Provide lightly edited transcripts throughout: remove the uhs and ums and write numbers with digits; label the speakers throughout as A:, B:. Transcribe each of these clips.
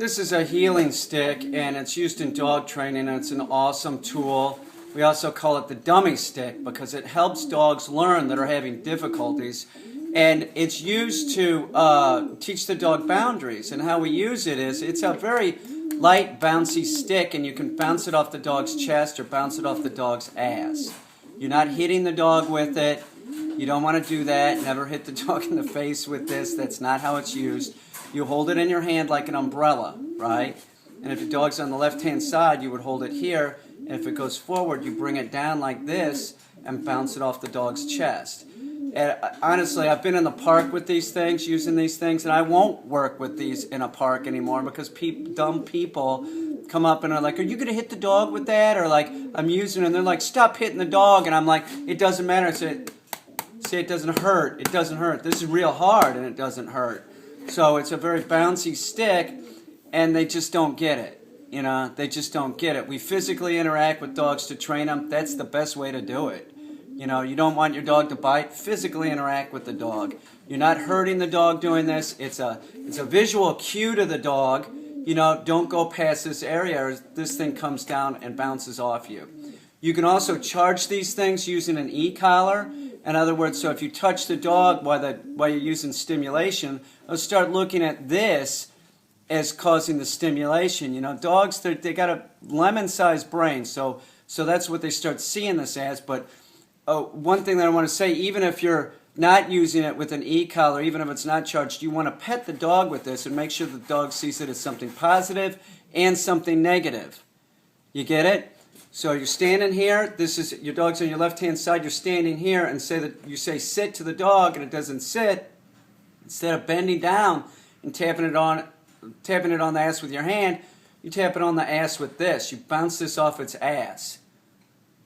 A: This is a healing stick, and it's used in dog training, and it's an awesome tool. We also call it the dummy stick because it helps dogs learn that are having difficulties. And it's used to teach the dog boundaries. And how we use it is, it's a very light, bouncy stick, and you can bounce it off the dog's chest or bounce it off the dog's ass. You're not hitting the dog with it. You don't want to do that. Never hit the dog in the face with this. That's not how it's used. You hold it in your hand like an umbrella, right? And if the dog's on the left-hand side, you would hold it here. And if it goes forward, you bring it down like this and bounce it off the dog's chest. And honestly, I've been in the park with these things, using these things, and I won't work with these in a park anymore because dumb people come up and are like, are you going to hit the dog with that? Or like, I'm using it, and they're like, stop hitting the dog. And I'm like, it doesn't matter. I say, it doesn't hurt. It doesn't hurt. This is real hard, and it doesn't hurt. So it's a very bouncy stick, and they just don't get it. You know, they just don't get it. We physically interact with dogs to train them. That's the best way to do it. You know, you don't want your dog to bite. Physically interact with the dog. You're not hurting the dog doing this. It's a visual cue to the dog. You know, don't go past this area or this thing comes down and bounces off you. You can also charge these things using an e-collar. In other words, so if you touch the dog while you're using stimulation, they'll start looking at this as causing the stimulation. You know, dogs, they got a lemon-sized brain, so that's what they start seeing this as. But one thing that I want to say, even if you're not using it with an e-collar, even if it's not charged, you want to pet the dog with this and make sure the dog sees it as something positive and something negative. You get it? So you're standing here, your dog's on your left-hand side, you're standing here, and you say sit to the dog, and it doesn't sit. Instead of bending down and tapping it on the ass with your hand, you tap it on the ass with this. You bounce this off its ass.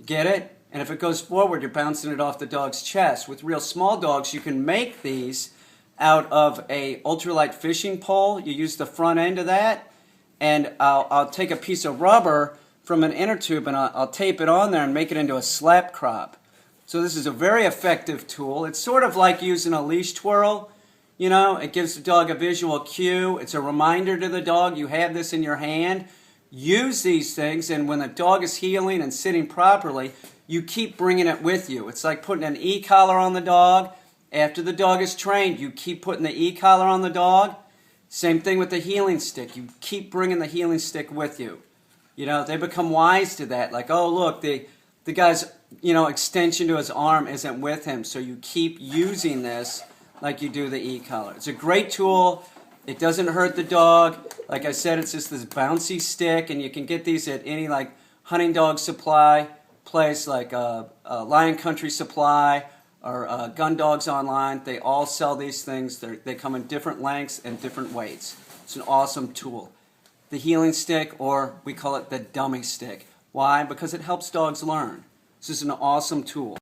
A: Get it? And if it goes forward, you're bouncing it off the dog's chest. With real small dogs, you can make these out of a ultralight fishing pole. You use the front end of that, and I'll take a piece of rubber from an inner tube, and I'll tape it on there and make it into a slap crop. So this is a very effective tool. It's sort of like using a leash twirl. You know, it gives the dog a visual cue. It's a reminder to the dog, you have this in your hand. Use these things, and when the dog is healing and sitting properly, you keep bringing it with you. It's like putting an e-collar on the dog. After the dog is trained, you keep putting the e-collar on the dog. Same thing with the healing stick. You keep bringing the healing stick with you. You know, they become wise to that. Like, oh, look, the guy's, extension to his arm isn't with him. So you keep using this like you do the e-collar. It's a great tool. It doesn't hurt the dog. Like I said, it's just this bouncy stick, and you can get these at any, hunting dog supply place, like Lion Country Supply or Gun Dogs Online. They all sell these things. They come in different lengths and different weights. It's an awesome tool. The healing stick, or we call it the dummy stick. Why? Because it helps dogs learn. This is an awesome tool.